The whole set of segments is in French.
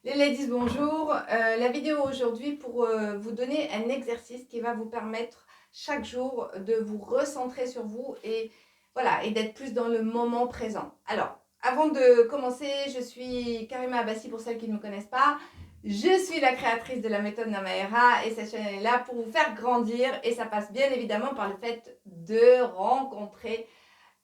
Les ladies, bonjour. La vidéo aujourd'hui pour vous donner un exercice qui va vous permettre chaque jour de vous recentrer sur vous et voilà et d'être plus dans le moment présent. Alors, avant de commencer, je suis Karima Abbassi pour celles qui ne me connaissent pas. Je suis la créatrice de la méthode Namaera et cette chaîne est là pour vous faire grandir et ça passe bien évidemment par le fait de rencontrer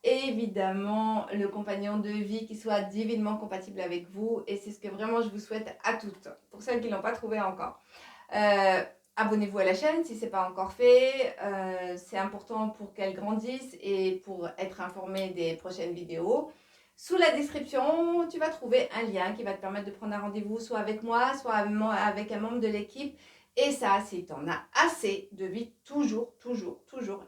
évidemment le compagnon de vie qui soit divinement compatible avec vous et c'est ce que vraiment je vous souhaite à toutes, pour celles qui ne l'ont pas trouvé encore. Euh, Abonnez-vous à la chaîne si ce n'est pas encore fait, c'est important pour qu'elle grandisse et pour être informé des prochaines vidéos. Sous la description, tu vas trouver un lien qui va te permettre de prendre un rendez-vous soit avec moi, soit avec un membre de l'équipe. Et ça, si tu en as assez de vivre toujours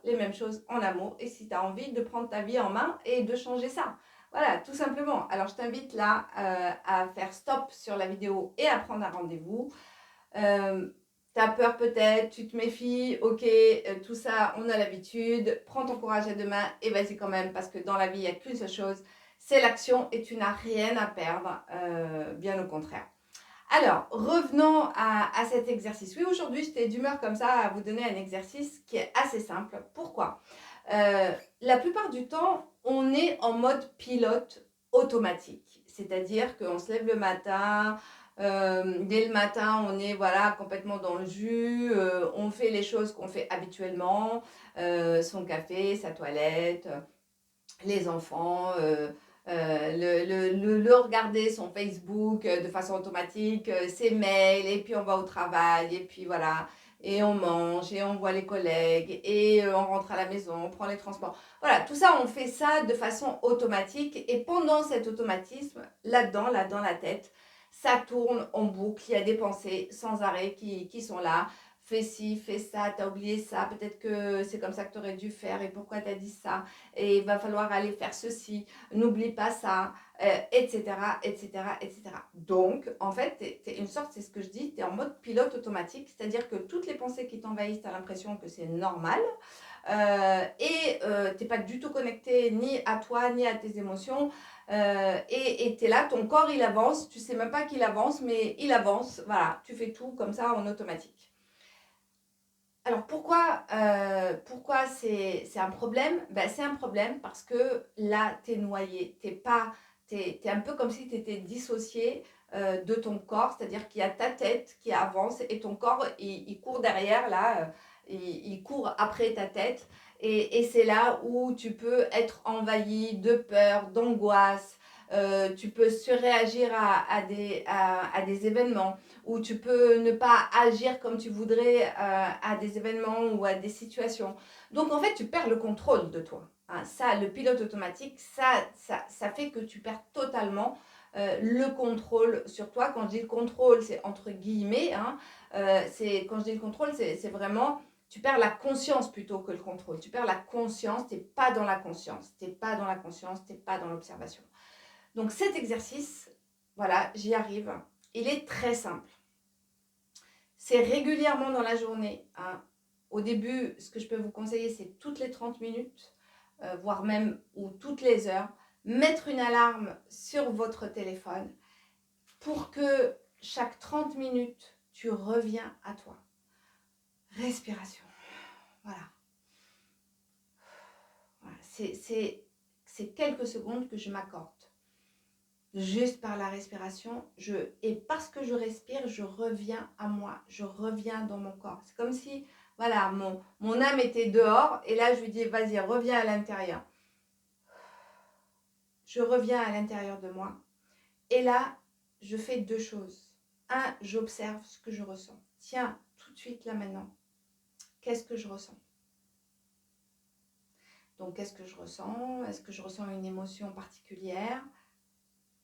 les mêmes choses en amour et si tu as envie de prendre ta vie en main et de changer ça. Voilà, tout simplement. Alors, je t'invite là à faire stop sur la vidéo et à prendre un rendez-vous. T'as peur peut-être, tu te méfies, ok, tout ça, on a l'habitude. Prends ton courage à deux mains et vas-y quand même, parce que dans la vie, il n'y a qu'une seule chose, c'est l'action et tu n'as rien à perdre, bien au contraire. Alors, revenons à cet exercice. Oui, aujourd'hui, j'étais d'humeur comme ça à vous donner un exercice qui est assez simple. Pourquoi La plupart du temps, on est en mode pilote automatique. C'est-à-dire qu'on se lève le matin, dès le matin, on est voilà, complètement dans le jus, on fait les choses qu'on fait habituellement, son café, sa toilette, les enfants, le regarder son Facebook de façon automatique, ses mails, et puis on va au travail, et puis voilà, et on mange, et on voit les collègues, et on rentre à la maison, on prend les transports. Voilà, tout ça, on fait ça de façon automatique, et pendant cet automatisme, là-dedans, là dans la tête, ça tourne en boucle, il y a des pensées sans arrêt qui sont là. Fais ci, fais ça, t'as oublié ça, peut-être que c'est comme ça que t'aurais dû faire, et pourquoi t'as dit ça, et il va falloir aller faire ceci, n'oublie pas ça, etc., etc., etc. Donc, en fait, t'es une sorte, c'est ce que je dis, tu es en mode pilote automatique, c'est-à-dire que toutes les pensées qui t'envahissent, tu as l'impression que c'est normal, et tu n'es pas du tout connecté ni à toi, ni à tes émotions, et tu es là, ton corps, il avance, tu sais même pas qu'il avance, mais il avance, voilà, tu fais tout comme ça en automatique. Alors pourquoi c'est un problème? Ben, c'est un problème parce que là, tu es noyé. T'es un peu comme si tu étais dissocié de ton corps, c'est-à-dire qu'il y a ta tête qui avance et ton corps, il court derrière, là, il court après ta tête. Et c'est là où tu peux être envahi de peur, d'angoisse. Tu peux surréagir à des événements où tu peux ne pas agir comme tu voudrais à des événements ou à des situations. Donc en fait, tu perds le contrôle de toi. Hein. Ça, le pilote automatique, ça fait que tu perds totalement le contrôle sur toi. Quand je dis le contrôle, c'est entre guillemets. Hein, quand je dis le contrôle, c'est vraiment... Tu perds la conscience plutôt que le contrôle. Tu perds la conscience, tu n'es pas dans la conscience. Tu n'es pas dans la conscience, tu n'es pas dans l'observation. Donc cet exercice, voilà, j'y arrive. Il est très simple. C'est régulièrement dans la journée. Hein. Au début, ce que je peux vous conseiller, c'est toutes les 30 minutes, voire même ou toutes les heures, mettre une alarme sur votre téléphone pour que chaque 30 minutes, tu reviens à toi. Respiration. Voilà. Voilà. C'est quelques secondes que je m'accorde. Juste par la respiration, et parce que je respire, je reviens à moi, je reviens dans mon corps. C'est comme si, voilà, mon âme était dehors, et là je lui dis, vas-y, reviens à l'intérieur. Je reviens à l'intérieur de moi. Et là, je fais deux choses. Un, j'observe ce que je ressens. Tiens, tout de suite, là maintenant, qu'est-ce que je ressens? Donc, qu'est-ce que je ressens? Est-ce que je ressens une émotion particulière?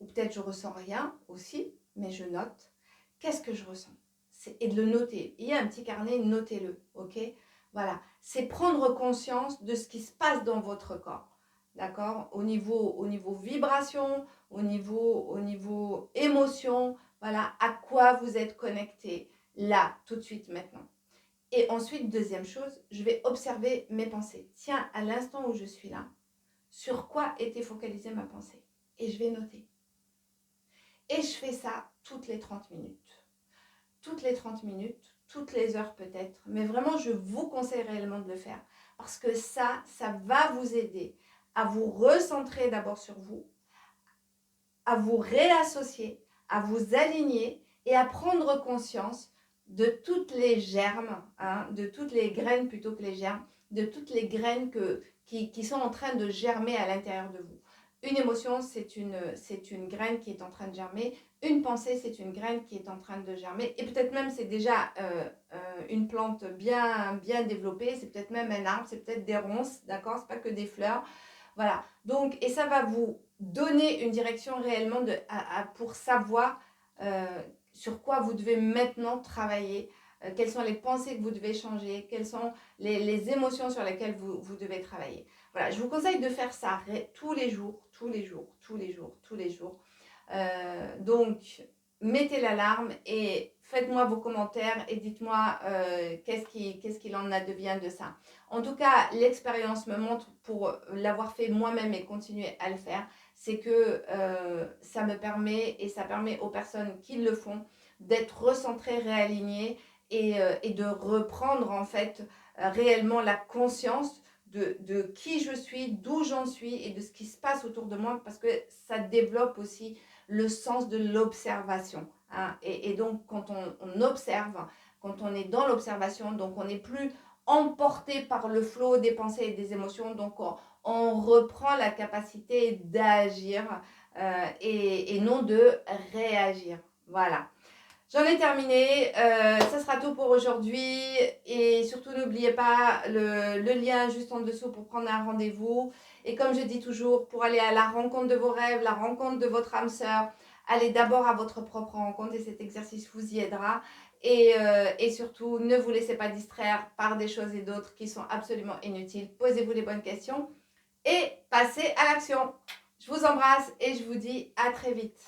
Ou peut-être je ressens rien aussi, mais je note. Qu'est-ce que je ressens? Et de le noter. Il y a un petit carnet, notez-le, ok? Voilà, c'est prendre conscience de ce qui se passe dans votre corps, d'accord? Au niveau vibration, au niveau émotion, voilà, à quoi vous êtes connecté, là, tout de suite, maintenant. Et ensuite, deuxième chose, je vais observer mes pensées. Tiens, à l'instant où je suis là, sur quoi était focalisée ma pensée? Et je vais noter. Et je fais ça toutes les 30 minutes. Toutes les 30 minutes, toutes les heures peut-être. Mais vraiment, je vous conseille réellement de le faire. Parce que ça va vous aider à vous recentrer d'abord sur vous, à vous réassocier, à vous aligner et à prendre conscience de toutes les germes, hein, de toutes les graines plutôt que les germes, de toutes les graines qui sont en train de germer à l'intérieur de vous. Une émotion, c'est une graine qui est en train de germer. Une pensée, c'est une graine qui est en train de germer. Et peut-être même c'est déjà une plante bien développée. C'est peut-être même un arbre, c'est peut-être des ronces, d'accord? C'est pas que des fleurs. Voilà. Donc, et ça va vous donner une direction réellement pour savoir sur quoi vous devez maintenant travailler, quelles sont les pensées que vous devez changer, quelles sont les émotions sur lesquelles vous devez travailler. Voilà, je vous conseille de faire ça tous les jours, tous les jours, tous les jours, tous les jours. Donc, mettez l'alarme et faites-moi vos commentaires et dites-moi qu'est-ce qu'il en advient de ça. En tout cas, l'expérience me montre, pour l'avoir fait moi-même et continuer à le faire, c'est que ça me permet et ça permet aux personnes qui le font d'être recentrées, réalignées et de reprendre en fait réellement la conscience de qui je suis, d'où j'en suis et de ce qui se passe autour de moi, parce que ça développe aussi le sens de l'observation. Hein. Et donc, quand on observe, quand on est dans l'observation, donc on n'est plus emporté par le flot des pensées et des émotions, donc on reprend la capacité d'agir et non de réagir. Voilà. J'en ai terminé, ça sera tout pour aujourd'hui et surtout n'oubliez pas le lien juste en dessous pour prendre un rendez-vous. Et comme je dis toujours, pour aller à la rencontre de vos rêves, la rencontre de votre âme sœur, allez d'abord à votre propre rencontre et cet exercice vous y aidera. Et surtout, ne vous laissez pas distraire par des choses et d'autres qui sont absolument inutiles. Posez-vous les bonnes questions et passez à l'action. Je vous embrasse et je vous dis à très vite.